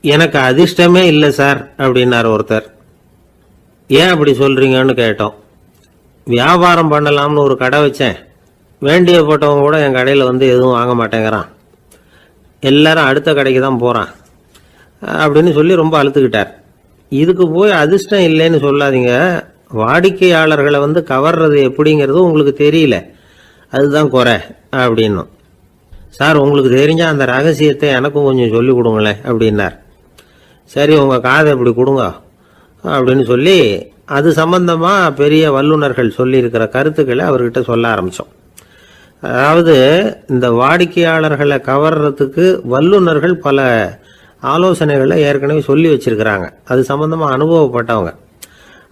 எனக்கு அதிர்ஷ்டமே இல்லை சார் அப்படின்னார் ஒருத்தர். ஏன் அப்படி சொல்றீங்கன்னு கேட்டோம். வியாபாரம் பண்ணலாம்னு ஒரு கடை வச்சேன். வேண்டிய போட்டவங்க கூட என் கடையில் வந்து எதுவும் வாங்க மாட்டேங்கிறான். எல்லாரும் அடுத்த கடைக்கு தான் போகிறான் அப்படின்னு சொல்லி ரொம்ப அழுத்துக்கிட்டார். இதுக்கு போய் அதிர்ஷ்டம் இல்லைன்னு சொல்லாதீங்க. வாடிக்கையாளர்களை வந்து கவர்றது எப்படிங்கிறது உங்களுக்கு தெரியல, அதுதான் குறை அப்படின்னும். சார், உங்களுக்கு தெரிஞ்ச அந்த ரகசியத்தை எனக்கும் கொஞ்சம் சொல்லி கொடுங்களேன் அப்படின்னார். சரி, உங்கள் காதை இப்படி கொடுங்க அப்படின்னு சொல்லி அது சம்பந்தமாக பெரிய வல்லுநர்கள் சொல்லியிருக்கிற கருத்துக்களை அவர்கிட்ட சொல்ல ஆரம்பித்தோம். அதாவது இந்த வாடிக்கையாளர்களை கவர்றதுக்கு வல்லுநர்கள் பல ஆலோசனைகளை ஏற்கனவே சொல்லி வச்சிருக்கிறாங்க. அது சம்பந்தமாக அனுபவப்பட்டவங்க,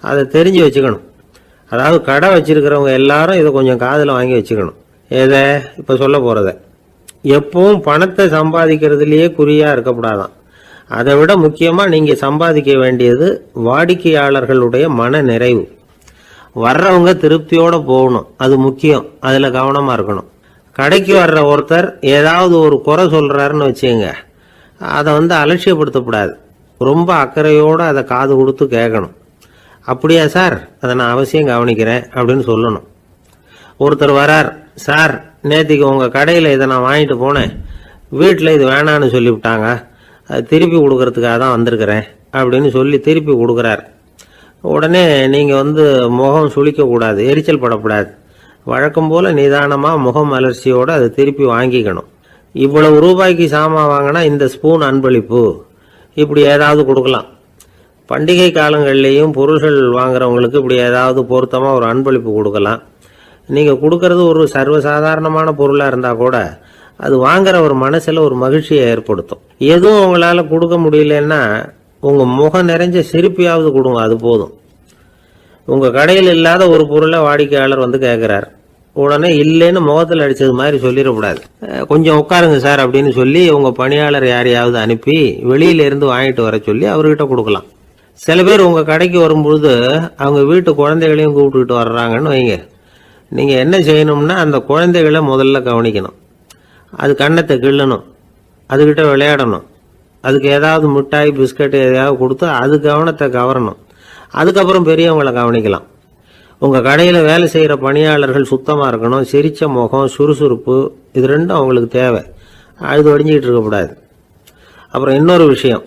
அதை தெரிஞ்சு வச்சுக்கணும். அதாவது கடை வச்சிருக்கிறவங்க எல்லாரும் இதை கொஞ்சம் காதில் வாங்கி வச்சுக்கணும். எதை இப்போ சொல்ல போகிறத. எப்பவும் பணத்தை சம்பாதிக்கிறதுலையே குறியாக இருக்கக்கூடாதான். அதை விட முக்கியமாக நீங்கள் சம்பாதிக்க வேண்டியது வாடிக்கையாளர்களுடைய மன நிறைவு. வர்றவங்க திருப்தியோடு போகணும், அது முக்கியம். அதில் கவனமாக இருக்கணும். கடைக்கு வர்ற ஒருத்தர் ஏதாவது ஒரு குறை சொல்கிறாருன்னு வச்சுங்க, அதை வந்து அலட்சியப்படுத்தக்கூடாது. ரொம்ப அக்கறையோடு அதை காது கொடுத்து கேட்கணும். அப்படியா சார், அதை நான் அவசியம் கவனிக்கிறேன் அப்படின்னு சொல்லணும். ஒருத்தர் வரார், சார் நேற்றுக்கு உங்கள் கடையில் இதை நான் வாங்கிட்டு போனேன், வீட்டில் இது வேணான்னு சொல்லிவிட்டாங்க, அது திருப்பி கொடுக்கறதுக்காக தான் வந்திருக்கிறேன் அப்படின்னு சொல்லி திருப்பி கொடுக்குறார். உடனே நீங்கள் வந்து முகம் சுளிக்கக்கூடாது, எரிச்சல் படக்கூடாது. வழக்கம் போல் நிதானமாக முகம் அலர்ச்சியோடு அதை திருப்பி வாங்கிக்கணும். இவ்வளவு ரூபாய்க்கு சாமான் வாங்கினா இந்த ஸ்பூன் அன்பளிப்பு, இப்படி ஏதாவது கொடுக்கலாம். பண்டிகை காலங்கள்லேயும் பொருள்கள் வாங்குறவங்களுக்கு இப்படி ஏதாவது பொருத்தமாக ஒரு அன்பளிப்பு கொடுக்கலாம். நீங்கள் கொடுக்கறது ஒரு சர்வசாதாரணமான பொருளாக இருந்தால் கூட அது வாங்குற ஒரு மனசில் ஒரு மகிழ்ச்சியை ஏற்படுத்தும். எதுவும் உங்களால் கொடுக்க முடியலன்னா உங்கள் முகம் நிறைஞ்ச சிரிப்பையாவது கொடுங்க, அது போதும். உங்கள் கடையில் இல்லாத ஒரு பொருளை வாடிக்கையாளர் வந்து கேட்குறார், உடனே இல்லைன்னு முகத்தில் அடித்தது மாதிரி சொல்லிடக்கூடாது. கொஞ்சம் உட்காருங்க சார் அப்படின்னு சொல்லி உங்கள் பணியாளர் யாரையாவது அனுப்பி வெளியிலேருந்து வாங்கிட்டு வர சொல்லி அவர்கிட்ட கொடுக்கலாம். சில பேர் உங்கள் கடைக்கு வரும்பொழுது அவங்க வீட்டு குழந்தைகளையும் கூப்பிட்டுக்கிட்டு வர்றாங்கன்னு வைங்க. நீங்கள் என்ன செய்யணும்னா அந்த குழந்தைகளை முதல்ல கவனிக்கணும். அது கண்ணத்தை கிள்ளணும், அதுக்கிட்ட விளையாடணும், அதுக்கு ஏதாவது மிட்டாய் பிஸ்கட் எதையாவது கொடுத்து அது கவனத்தை கவரணும். அதுக்கப்புறம் பெரியவங்களை கவனிக்கலாம். உங்கள் கடையில் வேலை செய்கிற பணியாளர்கள் சுத்தமாக இருக்கணும். சிரித்த முகம், சுறுசுறுப்பு, இது ரெண்டும் அவங்களுக்கு தேவை. அழுது ஒடிஞ்சிக்கிட்டு இருக்கக்கூடாது. அப்புறம் இன்னொரு விஷயம்,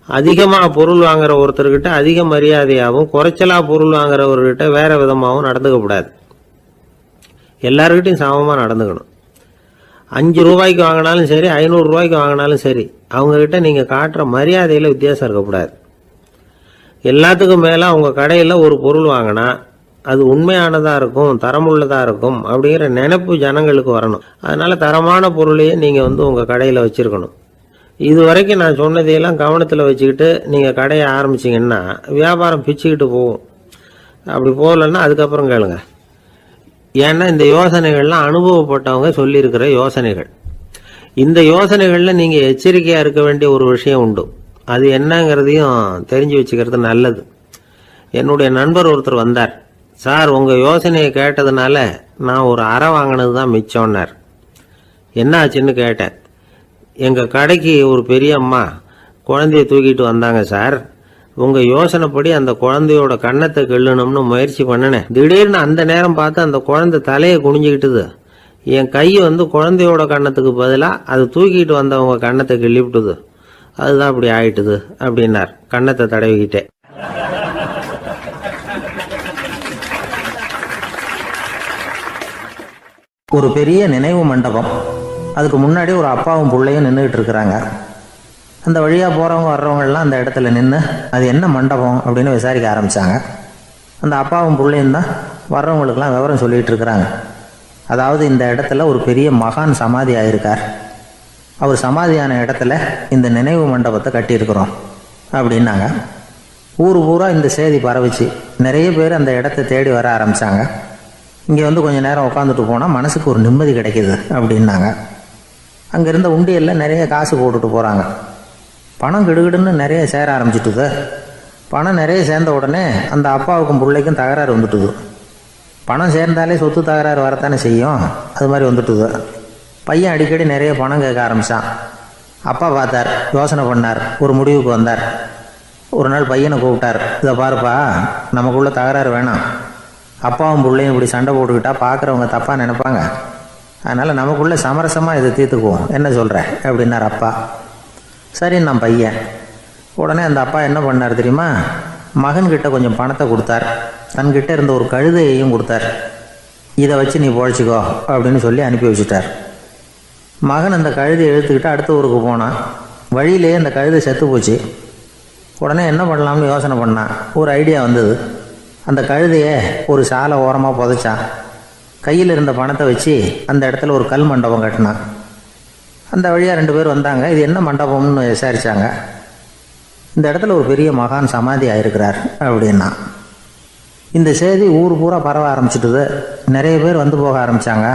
அதிகமாக பொருள் வாங்குற ஒருத்தர்கிட்ட அதிக மரியாதையாகவும் குறைச்சலாக பொருள் வாங்குறவர்கிட்ட வேறு விதமாகவும் நடந்துக்கக்கூடாது. எல்லாருக்கிட்டையும் சமமாக நடந்துக்கணும். 5 ரூபாய்க்கு வாங்கினாலும் சரி, 500 ரூபாய்க்கு வாங்கினாலும் சரி, அவங்கக்கிட்ட நீங்கள் காட்டுற மரியாதையில் வித்தியாசம் இருக்கக்கூடாது. எல்லாத்துக்கும் மேலே உங்கள் கடையில் ஒரு பொருள் வாங்கினா அது உண்மையானதாக இருக்கும், தரமுள்ளதாக இருக்கும் அப்படிங்கிற நினைப்பு ஜனங்களுக்கு வரணும். அதனால் தரமான பொருளையே நீங்கள் வந்து உங்கள் கடையில் வச்சுருக்கணும். இது வரைக்கும் நான் சொன்னதையெல்லாம் கவனத்தில் வச்சுக்கிட்டு நீங்கள் கடையை ஆரம்பிச்சிங்கன்னா வியாபாரம் பிச்சுக்கிட்டு போகும். அப்படி போகலன்னா அதுக்கப்புறம் கேளுங்க. ஏன்னா இந்த யோசனைகள்லாம் அனுபவப்பட்டவங்க சொல்லியிருக்கிற யோசனைகள். இந்த யோசனைகளில் நீங்கள் எச்சரிக்கையாக இருக்க வேண்டிய ஒரு விஷயம் உண்டு. அது என்னங்கிறதையும் தெரிஞ்சு வச்சுக்கிறது நல்லது. என்னுடைய நண்பர் ஒருத்தர் வந்தார். சார், உங்கள் யோசனையை கேட்டதுனால நான் ஒரு அறை வாங்கினது தான் மிச்சம்னார். என்ன ஆச்சுன்னு கேட்டேன். எங்கள் கடைக்கு ஒரு பெரிய அம்மா குழந்தைய தூக்கிட்டு வந்தாங்க சார். உங்கள் யோசனைப்படி அந்த குழந்தையோட கன்னத்தை கிள்ளணும்னு முயற்சி பண்ணினேன். திடீர்னு அந்த நேரம் பார்த்து அந்த குழந்தை தலையை குனிஞ்சிக்கிட்டுது. என் கை வந்து குழந்தையோட கன்னத்துக்கு பதிலாக அது தூக்கிட்டு வந்தவங்க கன்னத்தை கிள்ளிவிட்டுது. அதுதான் அப்படி ஆயிட்டுது அப்படின்னார், கன்னத்தை தடவிக்கிட்டே. ஒரு பெரிய நினைவு மண்டபம். அதுக்கு முன்னாடி ஒரு அப்பாவும் பிள்ளையும் நின்றுக்கிட்டு இருக்கிறாங்க. அந்த வழியாக போகிறவங்க வர்றவங்கெல்லாம் அந்த இடத்துல நின்று அது என்ன மண்டபம் அப்படின்னு விசாரிக்க ஆரம்பித்தாங்க. அந்த அப்பாவும் பிள்ளையும் தான் வர்றவங்களுக்கெல்லாம் விவரம் சொல்லிகிட்டு இருக்கிறாங்க. அதாவது இந்த இடத்துல ஒரு பெரிய மகான் சமாதி ஆகியிருக்கார். அவர் சமாதியான இடத்துல இந்த நினைவு மண்டபத்தை கட்டியிருக்கிறோம் அப்படின்னாங்க. ஊர் பூரா இந்த செய்தி பரவிச்சு. நிறைய பேர் அந்த இடத்த தேடி வர ஆரம்பித்தாங்க. இங்கே வந்து கொஞ்சம் நேரம் உட்காந்துட்டு போனால் மனசுக்கு ஒரு நிம்மதி கிடைக்கிது அப்படின்னாங்க. அங்கே இருந்த உண்டியலில் நிறைய காசு போட்டுட்டு போகிறாங்க. பணம் கிடுகிடுன்னு நிறைய சேர ஆரம்பிச்சிட்டுது. பணம் நிறைய சேர்ந்த உடனே அந்த அப்பாவுக்கும் பிள்ளைக்கும் தகராறு வந்துட்டுது. பணம் சேர்ந்தாலே சொத்து தகராறு வரத்தானே செய்யும், அது மாதிரி வந்துட்டுது. பையன் அடிக்கடி நிறைய பணம் கேட்க ஆரம்பித்தான். அப்பா பார்த்தார், யோசனை பண்ணார், ஒரு முடிவுக்கு வந்தார். ஒரு நாள் பையனை கூப்பிட்டார். இதை பாருப்பா, நமக்குள்ள தகராறு வேணாம். அப்பாவும் பிள்ளையும் இப்படி சண்டை போட்டுக்கிட்டா பார்க்குறவங்க தப்பாக நினைப்பாங்க. அதனால் நமக்குள்ளே சமரசமாக இதை தீர்த்துக்குவோம், என்ன சொல்கிற அப்படின்னார் அப்பா. சரின்னு நான் பையன். உடனே அந்த அப்பா என்ன பண்ணார் தெரியுமா? மகன்கிட்ட கொஞ்சம் பணத்தை கொடுத்தார். தன்கிட்ட இருந்த ஒரு கழுதையையும் கொடுத்தார். இதை வச்சு நீ பொழைச்சிக்கோ அப்படின்னு சொல்லி அனுப்பி வச்சுட்டார். மகன் அந்த கழுதையை இழுத்துக்கிட்டு அடுத்த ஊருக்கு போனான். வழியிலேயே அந்த கழுதை செத்து போச்சு. உடனே என்ன பண்ணலாம்னு யோசனை பண்ணான். ஒரு ஐடியா வந்தது. அந்த கழுதையை ஒரு சாலை ஓரமாக புதைச்சான். கையில் இருந்த பணத்தை வச்சு அந்த இடத்துல ஒரு கல் மண்டபம் கட்டினான். அந்த வழியாக 2 பேர் வந்தாங்க. இது என்ன மண்டபம்னு விசாரித்தாங்க. இந்த இடத்துல ஒரு பெரிய மகான் சமாதி ஆயிருக்கிறார் அப்படின்னா. இந்த செய்தி ஊர் பூரா பரவ ஆரம்பிச்சிட்டுது. நிறைய பேர் வந்து போக ஆரம்பித்தாங்க.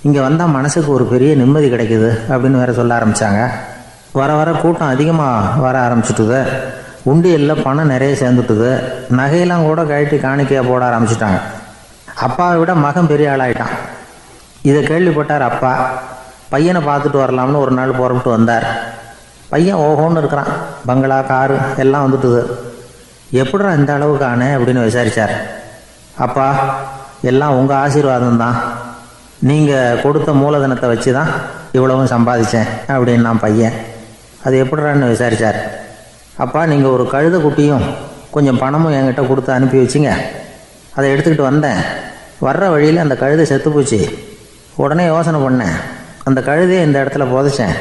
இங்கே வந்தால் மனசுக்கு ஒரு பெரிய நிம்மதி கிடைக்குது அப்படின்னு வேற சொல்ல ஆரம்பித்தாங்க. வர வர கூட்டம் அதிகமாக வர ஆரம்பிச்சிட்டுது. உண்டியலில் பணம் நிறைய சேர்ந்துட்டுது. நகையெல்லாம் கூட கழட்டி காணிக்கையாக போட ஆரம்பிச்சிட்டாங்க. அப்பாவை விட மகன் பெரிய ஆளாயிட்டான். இதை கேள்விப்பட்டார் அப்பா. பையனை பார்த்துட்டு வரலாம்னு ஒரு நாள் புறப்பட்டு வந்தார். பையன் ஓஹோன்னு இருக்கிறான். பங்களா, காரு எல்லாம் வந்துட்டுது. எப்படிடா இந்த அளவுக்கு ஆனே அப்படின்னு விசாரித்தார். அப்பா, எல்லாம் உங்கள் ஆசீர்வாதம் தான். நீங்கள் கொடுத்த மூலதனத்தை வச்சு தான் இவ்வளவும் சம்பாதிச்சேன் அப்படின்னு நான் பையன். அது எப்படிறான்னு விசாரித்தார். அப்பா, நீங்கள் ஒரு கழுதை குட்டியும் கொஞ்சம் பணமும் என்கிட்ட கொடுத்து அனுப்பி வச்சிங்க. அதை எடுத்துக்கிட்டு வந்தேன். வர்ற வழியில் அந்த கழுதை செத்து போச்சு. உடனே யோசனை பண்ணேன். அந்த கழுதையை இந்த இடத்துல புதைச்சேன்.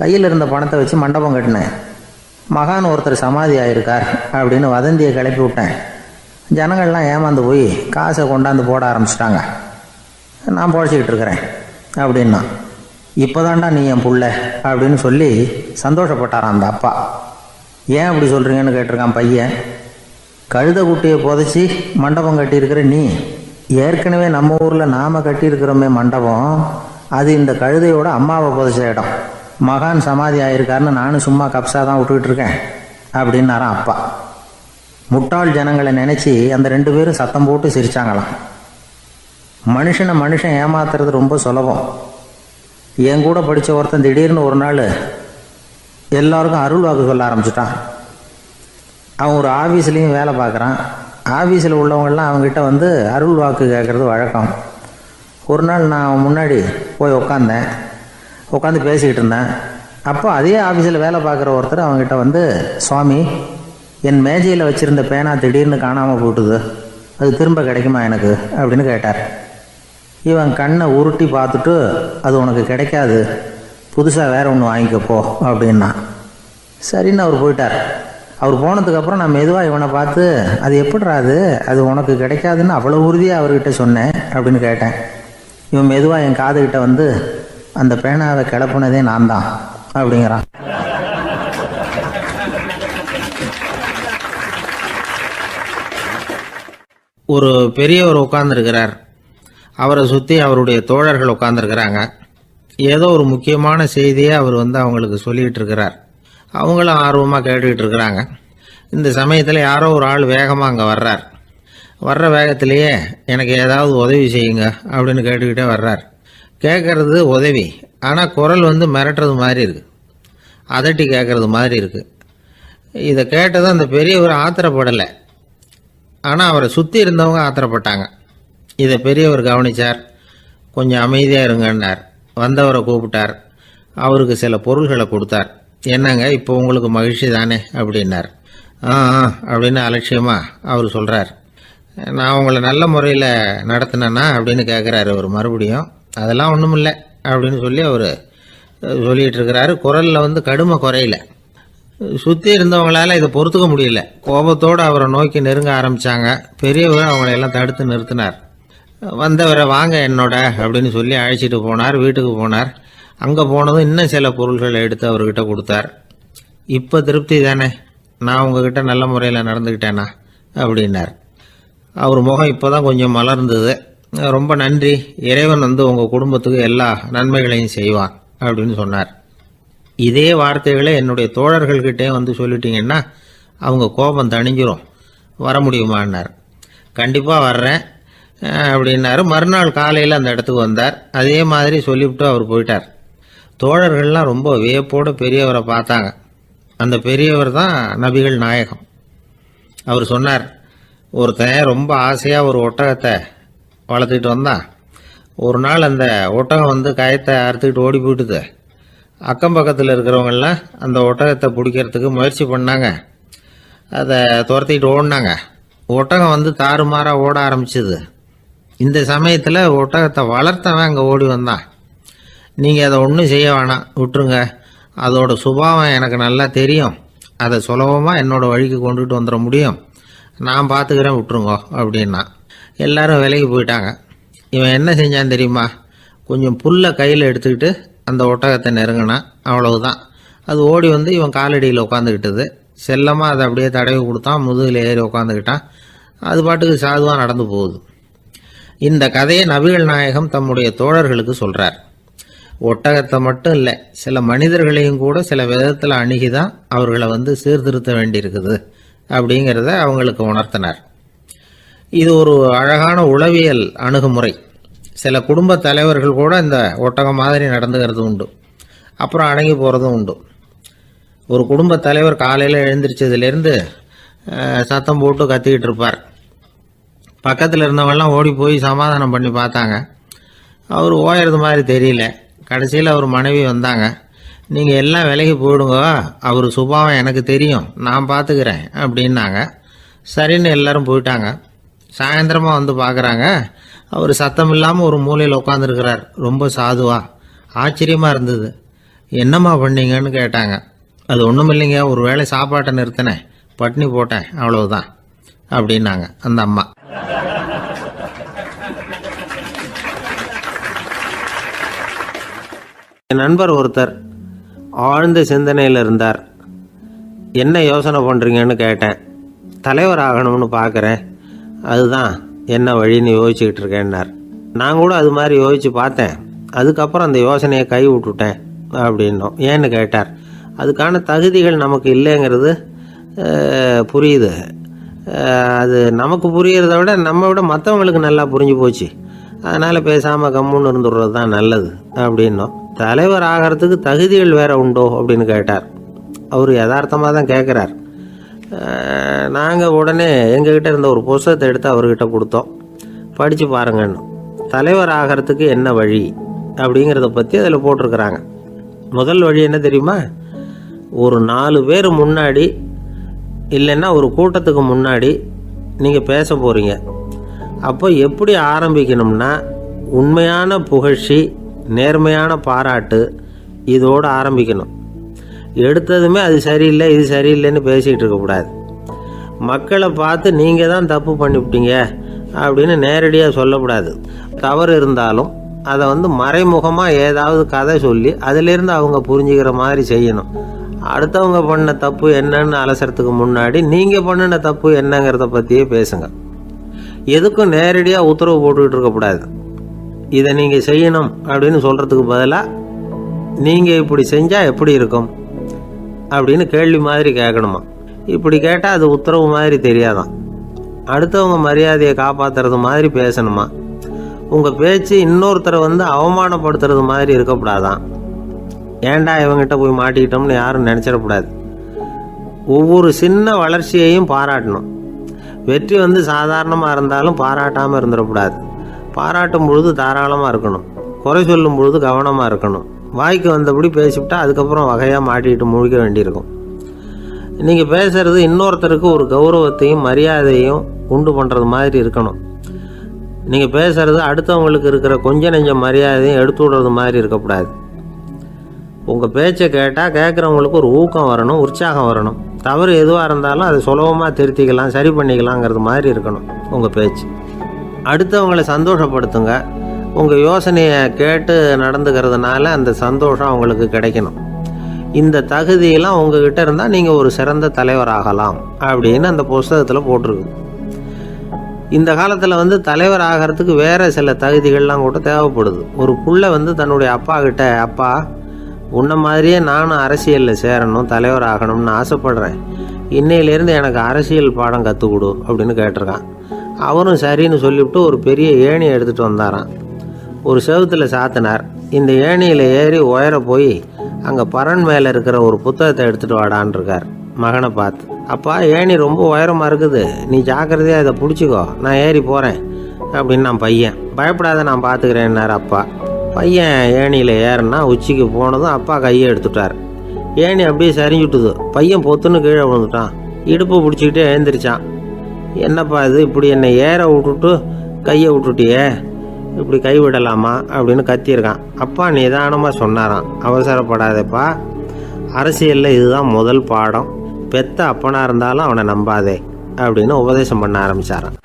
கையில் இருந்த பணத்தை வச்சு மண்டபம் கட்டினேன். மகான் ஒருத்தர் சமாதி ஆயிருக்கார் அப்படின்னு வதந்தியை கிளப்பி விட்டேன். ஜனங்கள்லாம் ஏமாந்து போய் காசை கொண்டாந்து போட ஆரம்பிச்சிட்டாங்க. நான் பொழைச்சிக்கிட்டு இருக்கிறேன் அப்படின்னா. இப்போதான்டா நீ என் புள்ள அப்படின்னு சொல்லி சந்தோஷப்பட்டாரான் அந்த அப்பா. ஏன் அப்படி சொல்கிறீங்கன்னு கேட்டிருக்கான் பையன். கழுதை குட்டியை புதைச்சி மண்டபம் கட்டியிருக்கிற நீ, ஏற்கனவே நம்ம ஊரில் நாம் கட்டியிருக்கிறோமே மண்டபம், அது இந்த கழுதையோட அம்மாவை புதைச்ச இடம். மகான் சமாதி ஆயிருக்காருன்னு நானும் சும்மா கப்ஸா தான் விட்டுக்கிட்டு இருக்கேன் அப்படின்னாரான் அப்பா. முட்டாள் ஜனங்களை நினச்சி அந்த 2 பேரும் சத்தம் போட்டு சிரிச்சாங்களாம். மனுஷன் ஏமாத்துறது ரொம்ப சுலபம். என் கூட படித்த ஒருத்தன் திடீர்னு ஒரு நாள் எல்லாருக்கும் அருள் வாக்கு சொல்ல ஆரம்பிச்சிட்டான். அவன் ஒரு ஆஃபீஸ்லேயும் வேலை பார்க்குறான். ஆஃபீஸில் உள்ளவங்கள்லாம் அவங்ககிட்ட வந்து அருள் வாக்கு கேட்குறது வழக்கம். ஒரு நாள் நான் முன்னாடி போய் உட்காந்து பேசிக்கிட்டு இருந்தேன். அப்போ அதே ஆஃபீஸில் வேலை பார்க்குற ஒருத்தர் அவங்ககிட்ட வந்து, சுவாமி, என் மேஜையில் வச்சுருந்த பேனா திடீர்னு காணாமல் போட்டுது, அது திரும்ப கிடைக்குமா எனக்கு அப்படின்னு கேட்டார். இவன் கண்ணை உருட்டி பார்த்துட்டு, அது உனக்கு கிடைக்காது, புதுசாக வேற ஒன்று வாங்கிக்கப்போ அப்படின்னா. சரின்னு அவர் போயிட்டார். அவர் போனதுக்கப்புறம் நான் மெதுவாக இவனை பார்த்து, அது எப்படிடா அது உனக்கு கிடைக்காதுன்னு அவ்வளோ உறுதியாக அவர்கிட்ட சொன்னேன் அப்படின்னு கேட்டேன். இவன் மெதுவாக என் காதுகிட்ட வந்து, அந்த பேனாவை கிளப்புனதே நான் தான் அப்படிங்கிறான். ஒரு பெரியவர் உட்கார்ந்துருக்கிறார். அவரை சுற்றி அவருடைய தோழர்கள் உட்கார்ந்துருக்கிறாங்க. ஏதோ ஒரு முக்கியமான செய்தியை அவர் அவங்களுக்கு சொல்லிகிட்டு இருக்கிறார். அவங்களும் ஆர்வமாக கேட்டுக்கிட்டு இருக்கிறாங்க. இந்த சமயத்தில் யாரோ ஒரு ஆள் வேகமாக அங்கே வர்றார். வர்ற வேகத்திலேயே எனக்கு ஏதாவது உதவி செய்யுங்க அப்படின்னு கேட்டுக்கிட்டே வர்றார். கேட்குறது உதவி, ஆனால் குரல் மிரட்டுறது மாதிரி இருக்குது, அதட்டி கேட்குறது மாதிரி இருக்குது. இதை கேட்டதும் அந்த பெரியவர் ஆத்திரப்படலை, ஆனால் அவரை சுற்றி இருந்தவங்க ஆத்திரப்பட்டாங்க. இதை பெரியவர் கவனித்தார். கொஞ்சம் அமைதியாக இருங்கன்னார். வந்தவரை கூப்பிட்டார். அவருக்கு சில பொருள்களை கொடுத்தார். என்னங்க, இப்போ உங்களுக்கு மகிழ்ச்சி தானே அப்படின்னார். ஆ அப்படின்னு அலட்சியமாக அவர் சொல்கிறார். நான் உங்களை நல்ல முறையில் நடத்தினேன்னா அப்படின்னு கேட்குறாரு அவர் மறுபடியும். அதெல்லாம் ஒன்றும் இல்லை அப்படின்னு சொல்லி அவர் சொல்லிகிட்டு இருக்கிறாரு. குரலில் கடுமை குறையில. சுற்றி இருந்தவங்களால இதை பொறுத்துக்க முடியல. கோபத்தோடு அவரை நோக்கி நெருங்க ஆரம்பித்தாங்க. பெரியவர் அவங்களையெல்லாம் தடுத்து நிறுத்தினார். வந்தவரை வாங்க என்னோட அப்படின்னு சொல்லி அழைச்சிட்டு போனார். வீட்டுக்கு போனார். அங்கே போனதும் இன்னும் சில பொருள்களை எடுத்து அவர்கிட்ட கொடுத்தார். இப்போ திருப்தி தானே, நான் உங்ககிட்ட நல்ல முறையில் நடந்துக்கிட்டேனா அப்படின்னார். அவர் முகம் இப்போ தான் கொஞ்சம் மலர்ந்தது. ரொம்ப நன்றி, இறைவன் உங்கள் குடும்பத்துக்கு எல்லா நன்மைகளையும் செய்வான் அப்படின்னு சொன்னார். இதே வார்த்தைகளை என்னுடைய தோழர்கள்கிட்டே சொல்லிட்டீங்கன்னா அவங்க கோபம் தணிஞ்சிரும், வர முடியுமான்னார். கண்டிப்பாக வர்றேன் அப்படின்னாரு. மறுநாள் காலையில் அந்த இடத்துக்கு வந்தார். அதே மாதிரி சொல்லிவிட்டு அவர் போயிட்டார். தோழர்கள்லாம் ரொம்ப வியப்போடு பெரியவரை பார்த்தாங்க. அந்த பெரியவர் தான் நபிகள் நாயகம். அவர் சொன்னார், ஒருத்தன் ரொம்ப ஆசையாக ஒரு ஒட்டகத்தை வளர்த்துக்கிட்டு வந்தான். ஒரு நாள் அந்த ஒட்டகம் வந்து கயத்தை அறுத்துக்கிட்டு ஓடி போயிட்டுது. அக்கம் பக்கத்தில் இருக்கிறவங்கெல்லாம் அந்த ஒட்டகத்தை பிடிக்கிறதுக்கு முயற்சி பண்ணாங்க. அதை துரத்திக்கிட்டு ஓடினாங்க. ஒட்டகம் வந்து தாறுமாறாக ஓட ஆரம்பிச்சிது. இந்த சமயத்தில் ஒட்டகத்தை வளர்த்தவன் அங்கே ஓடி வந்தான். நீங்கள் அதை ஒன்றும் செய்ய வேணாம், விட்டுருங்க. அதோட சுபாவம் எனக்கு நல்லா தெரியும். அதை சுலபமாக என்னோடய வழிக்கு கொண்டுகிட்டு வந்துட முடியும். நான் பார்த்துக்கிறேன், விட்டுருங்கோ அப்படின்னா. எல்லாரும் விலைக்கு போயிட்டாங்க. இவன் என்ன செஞ்சான் தெரியுமா? கொஞ்சம் புல்லை கையில் எடுத்துக்கிட்டு அந்த ஒட்டகத்தை நெருங்கினான். அவ்வளவுதான். அது ஓடி வந்து இவன் காலடியில் உட்காந்துக்கிட்டது. செல்லமாக அதை அப்படியே தடவி கொடுத்தான். முதுகில் ஏறி உட்காந்துக்கிட்டான். அது பாட்டுக்கு சாதுவாக நடந்து போகுது. இந்த கதையை நபிகள் நாயகம் தம்முடைய தோழர்களுக்கு சொல்கிறார். ஒட்டகத்தை மட்டும் இல்லை, சில மனிதர்களையும் கூட சில விதத்தில் அணுகி தான் அவர்களை வந்து சீர்திருத்த வேண்டியிருக்குது அப்படிங்கிறத அவங்களுக்கு உணர்த்தினார். இது ஒரு அழகான உளவியல் அணுகுமுறை. சில குடும்ப தலைவர்கள் கூட இந்த ஒட்டகம் மாதிரி நடந்துக்கிறது உண்டு. அப்புறம் அடங்கி போகிறதும் உண்டு. ஒரு குடும்ப தலைவர் காலையில் எழுந்திரிச்சதுலேருந்து சத்தம் போட்டு கத்திக்கிட்டு இருப்பார். பக்கத்தில் இருந்தவங்கெல்லாம் ஓடி போய் சமாதானம் பண்ணி பார்த்தாங்க. அவர் ஓயறது மாதிரி தெரியல. கடைசியில் அவர் மனைவி வந்தாங்க. நீங்கள் எல்லாம் விலைக்கு போயிடுங்க, அவர் சுபாவம் எனக்கு தெரியும், நான் பார்த்துக்கிறேன் அப்படின்னாங்க. சரின்னு எல்லாரும் போயிட்டாங்க. சாயந்தரமாக வந்து பார்க்குறாங்க, அவர் சத்தம் இல்லாமல் ஒரு மூலையில் உட்காந்துருக்கிறார். ரொம்ப சாதுவா. ஆச்சரியமாக இருந்தது. என்னம்மா பண்ணீங்கன்னு கேட்டாங்க. அது ஒன்றும் இல்லைங்க, ஒரு வேளை சாப்பாட்டை நிறுத்தினேன், பட்னி போட்டேன், அவ்வளவுதான் அப்படின்னாங்க அந்த அம்மா. என் நண்பர் ஒருத்தர் ஆழ்ந்த சிந்தனையில் இருந்தார். என்ன யோசனை பண்ணுறீங்கன்னு கேட்டேன். தலைவர் ஆகணும்னு பார்க்குறேன், அதுதான் என்ன வழின்னு யோசிச்சுக்கிட்டு இருக்கேன்னார். நான் கூட அது மாதிரி யோசித்து பார்த்தேன். அதுக்கப்புறம் அந்த யோசனையை கை விட்டுட்டேன் அப்படின்னோம். ஏன்னு கேட்டார். அதுக்கான தகுதிகள் நமக்கு இல்லைங்கிறது புரியுது. அது நமக்கு புரியறத விட நம்ம விட மற்றவங்களுக்கு நல்லா புரிஞ்சு போச்சு. அதனால் பேசாமல் கம்முன்னு இருந்துடுறது தான் நல்லது அப்படின்னோம். தலைவர் ஆகிறதுக்கு தகுதிகள் வேறு உண்டோ அப்படின்னு கேட்டார். அவர் யதார்த்தமாக தான் கேட்குறார். நாங்கள் உடனே எங்ககிட்ட இருந்த ஒரு புத்தகத்தை எடுத்து அவர்கிட்ட கொடுத்தோம். படித்து பாருங்கன்னு. தலைவர் ஆகிறதுக்கு என்ன வழி அப்படிங்கிறத பற்றி அதில் போட்டிருக்கிறாங்க. முதல் வழி என்ன தெரியுமா? ஒரு 4 பேர் முன்னாடி இல்லைன்னா ஒரு கூட்டத்துக்கு முன்னாடி நீங்கள் பேச போகிறீங்க. அப்போ எப்படி ஆரம்பிக்கணும்னா, உண்மையான புகழ்ச்சி, நேர்மையான பாராட்டு, இதோடு ஆரம்பிக்கணும். எடுத்ததுமே அது சரியில்லை இது சரியில்லைன்னு பேசிகிட்டு இருக்கக்கூடாது. மக்களை பார்த்து நீங்கள் தான் தப்பு பண்ணிவிட்டீங்க அப்படின்னு நேரடியாக சொல்லக்கூடாது. தவறு இருந்தாலும் அதை வந்து மறைமுகமாக ஏதாவது கதை சொல்லி அதிலேருந்து அவங்க புரிஞ்சுக்கிற மாதிரி செய்யணும். அடுத்தவங்க பண்ண தப்பு என்னன்னு அலசறதுக்கு முன்னாடி நீங்கள் பண்ணின தப்பு என்னங்கிறத பற்றியே பேசுங்க. எதுக்கும் நேரடியாக உத்தரவு போட்டுக்கிட்டு இருக்கக்கூடாது. இதை நீங்கள் செய்யணும் அப்படின்னு சொல்கிறதுக்கு பதிலாக நீங்கள் இப்படி செஞ்சால் எப்படி இருக்கும் அப்படின்னு கேள்வி மாதிரி கேட்கணுமா. இப்படி கேட்டால் அது உத்தரவு மாதிரி தெரியாதான். அடுத்தவங்க மரியாதையை காப்பாற்றுறது மாதிரி பேசணுமா. உங்கள் பேச்சு இன்னொருத்தரை வந்து அவமானப்படுத்துறது மாதிரி இருக்கக்கூடாதான். ஏண்டா இவங்கிட்ட போய் மாட்டிக்கிட்டோம்னு யாரும் நினச்சிடக்கூடாது. ஒவ்வொரு சின்ன வளர்ச்சியையும் பாராட்டணும். வெற்றி வந்து சாதாரணமாக இருந்தாலும் பாராட்டாமல் இருந்துடக்கூடாது. பாராட்டும் பொழுது தாராளமாக இருக்கணும். குறை சொல்லும் பொழுது கவனமாக இருக்கணும். வாய்க்கு வந்தபடி பேசிவிட்டா அதுக்கப்புறம் வகையாக மாட்டிக்கிட்டு முழிக்க வேண்டியிருக்கும். நீங்கள் பேசுகிறது இன்னொருத்தருக்கு ஒரு கௌரவத்தையும் மரியாதையும் உண்டு பண்ணுறது மாதிரி இருக்கணும். நீங்கள் பேசுகிறது அடுத்தவங்களுக்கு இருக்கிற கொஞ்ச நெஞ்ச மரியாதையும் எடுத்து விடுறது மாதிரி இருக்கக்கூடாது. உங்கள் பேச்சை கேட்டால் கேட்குறவங்களுக்கு ஒரு ஊக்கம் வரணும், உற்சாகம் வரணும். தவறு எதுவாக இருந்தாலும் அதை சுலபமாக திருத்திக்கலாம், சரி பண்ணிக்கலாங்கிறது மாதிரி இருக்கணும் உங்கள் பேச்சு. அடுத்தவங்களை சந்தோஷப்படுத்துங்க. உங்கள் யோசனையை கேட்டு நடந்துக்கிறதுனால அந்த சந்தோஷம் அவங்களுக்கு கிடைக்கணும். இந்த தகுதியெல்லாம் உங்ககிட்ட இருந்தால் நீங்கள் ஒரு சிறந்த தலைவராகலாம் அப்படின்னு அந்த புஸ்தகத்தில் போட்டிருக்கு. இந்த காலத்தில் வந்து தலைவர் ஆகிறதுக்கு வேறு சில தகுதிகள்லாம் கூட தேவைப்படுது. ஒரு புள்ள வந்து தன்னுடைய அப்பா கிட்ட, அப்பா உன்ன மாதிரியே நானும் அரசியலில் சேரணும், தலைவர் ஆகணும்னு ஆசைப்படுறேன், இன்னையிலேருந்து எனக்கு அரசியல் பாடம் கற்றுக் கொடு அப்படின்னு கேட்டிருக்கான். அவரும் சரின்னு சொல்லிவிட்டு ஒரு பெரிய ஏணியை எடுத்துகிட்டு வந்தாராம். ஒரு செவுத்துல சாத்தினார். இந்த ஏணியில் ஏறி உயர போய் அங்கே பரன் மேலே இருக்கிற ஒரு புத்தகத்தை எடுத்துகிட்டு வாடான் இருக்கார். மகனை பார்த்து, அப்பா ஏணி ரொம்ப உயரமாக இருக்குது, நீ ஜாக்கிரதையாக இதை பிடிச்சிக்கோ, நான் ஏறி போகிறேன் அப்படின்னு நான் பையன். பயப்படாத, நான் பார்த்துக்கிறேன்னார் அப்பா. பையன் ஏணியில் ஏறினா உச்சிக்கு போனதும் அப்பா கையை எடுத்துட்டார். ஏணி அப்படியே சரிஞ்சுட்டுது. பையன் பொத்துன்னு கீழே விழுந்துட்டான். இடுப்பு பிடிச்சிக்கிட்டே எழுந்திரிச்சான். என்னப்பா இது, இப்படி என்னை ஏற விட்டுட்டு கையை விட்டுட்டியே, இப்படி கை விடலாமா அப்படின்னு கத்தியிருக்கான். அப்பா நிதானமாக சொன்னாராம், அவசரப்படாதேப்பா, அரசியலில் இதுதான் முதல் பாடம், பெத்த அப்பனாக இருந்தாலும் அவனை நம்பாதே அப்படின்னு உபதேசம் பண்ண ஆரம்பித்தாரான்.